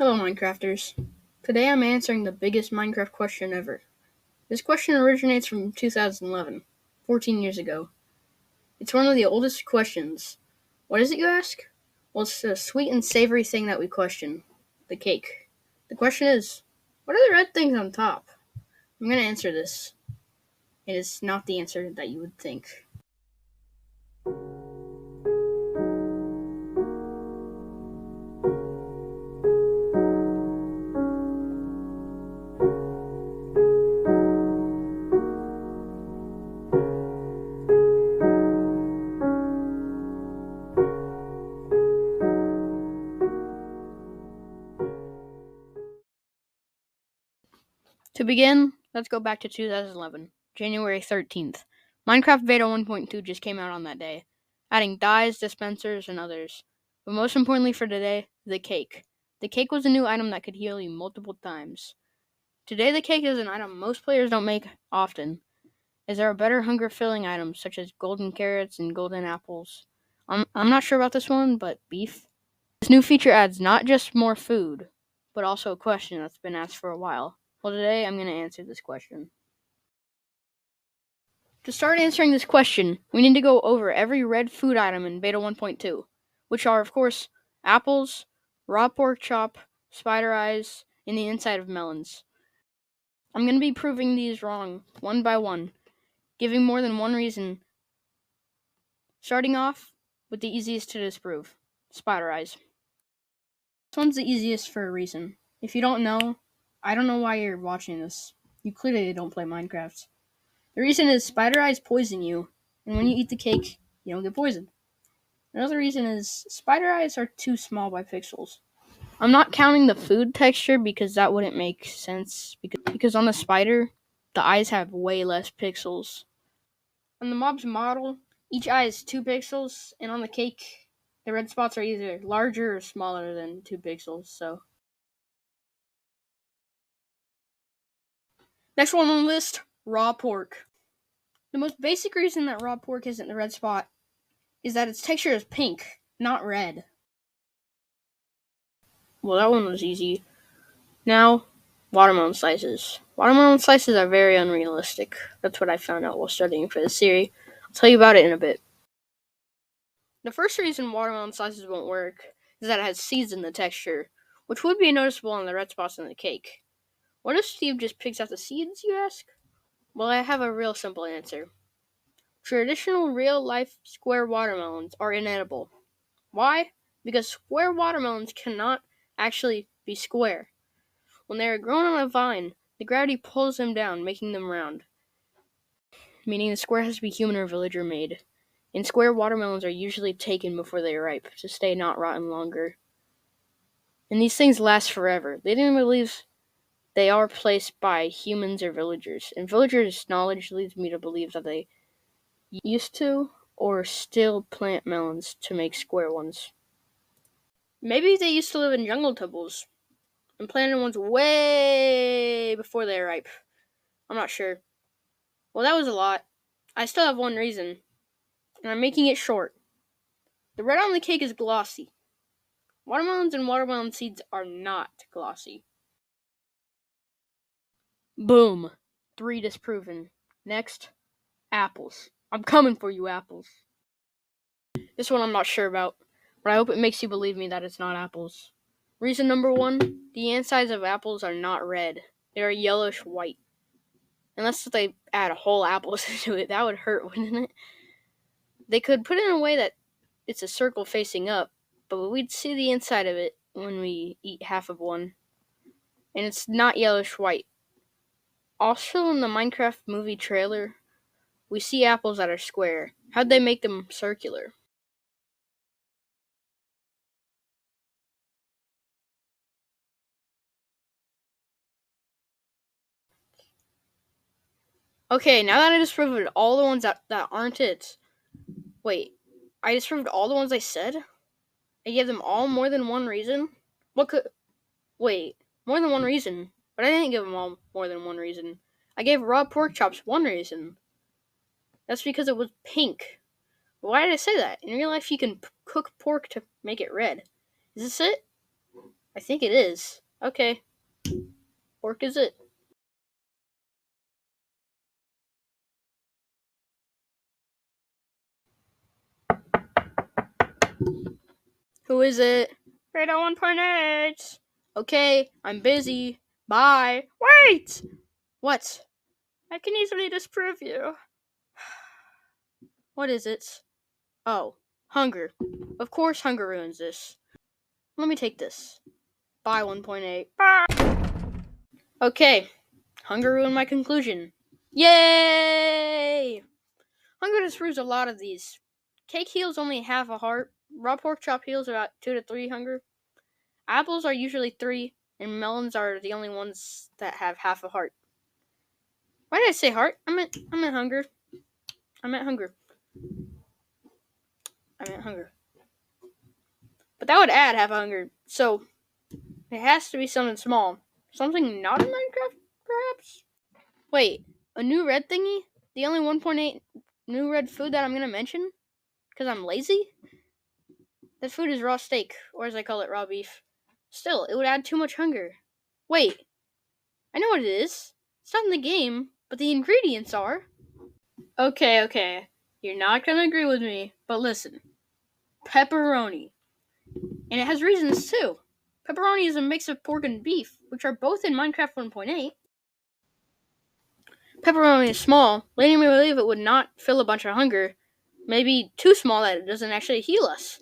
Hello, Minecrafters. Today I'm answering the biggest Minecraft question ever. This question originates from 2011, 14 years ago. It's one of the oldest questions. What is it, you ask? Well, it's a sweet and savory thing that we question the cake. The question is, what are the red things on top? I'm going to answer this. It is not the answer that you would think. To begin, let's go back to 2011, January 13th. Minecraft Beta 1.2 just came out on that day, adding dyes, dispensers, and others. But most importantly for today, the cake. The cake was a new item that could heal you multiple times. Today, the cake is an item most players don't make often, as there are better hunger-filling items such as golden carrots and golden apples. I'm not sure about this one, but beef. This new feature adds not just more food, but also a question that's been asked for a while. Well, today I'm going to answer this question. To start answering this question, we need to go over every red food item in Beta 1.2, which are, of course, apples, raw pork chop, spider eyes, and the inside of melons. I'm going to be proving these wrong, one by one, giving more than one reason. Starting off with the easiest to disprove, spider eyes. This one's the easiest for a reason. If you don't know, I don't know why you're watching this. You clearly don't play Minecraft. The reason is spider eyes poison you, and when you eat the cake, you don't get poisoned. Another reason is spider eyes are too small by pixels. I'm not counting the food texture because that wouldn't make sense, because on the spider, the eyes have way less pixels. On the mob's model, each eye is 2 pixels, and on the cake, the red spots are either larger or smaller than 2 pixels, so. Next one on the list, raw pork. The most basic reason that raw pork isn't the red spot is that its texture is pink, not red. Well, that one was easy. Now, watermelon slices. Watermelon slices are very unrealistic. That's what I found out while studying for this series. I'll tell you about it in a bit. The first reason watermelon slices won't work is that it has seeds in the texture, which would be noticeable on the red spots in the cake. What if Steve just picks out the seeds, you ask? Well, I have a real simple answer. Traditional real-life square watermelons are inedible. Why? Because square watermelons cannot actually be square. When they are grown on a vine, the gravity pulls them down, making them round, meaning the square has to be human or villager made. And square watermelons are usually taken before they are ripe to stay not rotten longer. And these things last forever. They didn't believe they are placed by humans or villagers. And villagers' knowledge leads me to believe that they used to or still plant melons to make square ones. Maybe they used to live in jungle temples and planted ones way before they were ripe. I'm not sure. Well, that was a lot. I still have one reason, and I'm making it short. The red on the cake is glossy. Watermelons and watermelon seeds are not glossy. Boom. 3 disproven. Next, apples. I'm coming for you, apples. This one I'm not sure about, but I hope it makes you believe me that it's not apples. Reason number 1, the insides of apples are not red. They are yellowish white. Unless they add whole apples into it, that would hurt, wouldn't it? They could put it in a way that it's a circle facing up, but we'd see the inside of it when we eat half of one. And it's not yellowish white. Also, in the Minecraft movie trailer, we see apples that are square. How'd they make them circular? Okay, now that I disproved all the ones that aren't it. Wait, I disproved all the ones I said? I gave them all more than one reason? Wait, more than one reason. But I didn't give them all more than one reason. I gave raw pork chops one reason. That's because it was pink. Why did I say that? In real life, you can cook pork to make it red. Is this it? I think it is. Okay. Pork is it. Who is it? Radar 1.8. Okay, I'm busy. Bye. Wait! What? I can easily disprove you. What is it? Oh, hunger. Of course hunger ruins this. Let me take this. Bye 1.8. Bye! Okay, hunger ruined my conclusion. Yay! Hunger disproves a lot of these. Cake heals only half a heart. Raw pork chop heals about 2 to 3 hunger. Apples are usually 3, and melons are the only ones that have half a heart. Why did I say heart? I meant hunger. I meant hunger. But that would add half a hunger. So it has to be something small. Something not in Minecraft, perhaps? Wait, a new red thingy? The only 1.8 new red food that I'm going to mention? Because I'm lazy? That food is raw steak, or as I call it, raw beef. Still, it would add too much hunger. Wait, I know what it is. It's not in the game, but the ingredients are. Okay. You're not going to agree with me, but listen. Pepperoni. And it has reasons too. Pepperoni is a mix of pork and beef, which are both in Minecraft 1.8. Pepperoni is small, leading me to believe it would not fill a bunch of hunger. Maybe too small that it doesn't actually heal us.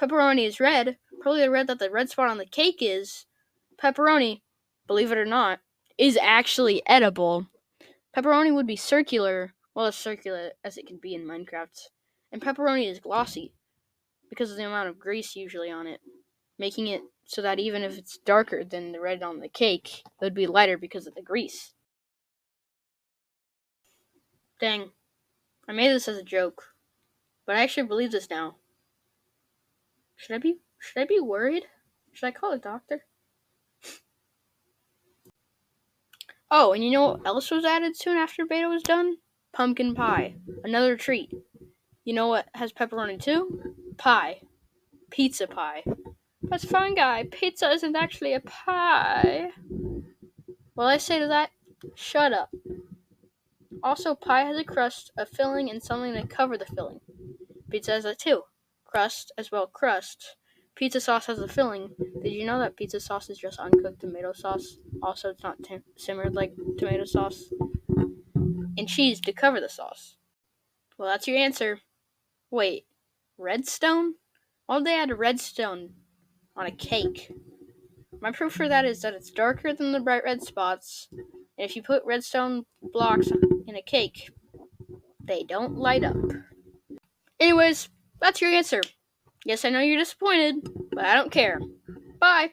Pepperoni is red, probably the red that the red spot on the cake is. Pepperoni, believe it or not, is actually edible. Pepperoni would be circular, well as circular as it can be in Minecraft. And pepperoni is glossy, because of the amount of grease usually on it, making it so that even if it's darker than the red on the cake, it would be lighter because of the grease. Dang, I made this as a joke, but I actually believe this now. Should I be worried? Should I call a doctor? Oh, and you know what else was added soon after beta was done? Pumpkin pie, another treat. You know what has pepperoni too? Pie. Pizza pie. That's fine, guy. Pizza isn't actually a pie. Well, I say to that, shut up. Also, pie has a crust, a filling, and something to cover the filling. Pizza has that too. Crust, as well crust. Pizza sauce has a filling. Did you know that pizza sauce is just uncooked tomato sauce? Also, it's not simmered like tomato sauce. And cheese to cover the sauce. Well, that's your answer. Wait, redstone? Why would they add redstone on a cake? My proof for that is that it's darker than the bright red spots, and if you put redstone blocks in a cake, they don't light up. Anyways, that's your answer. Yes, I know you're disappointed, but I don't care. Bye!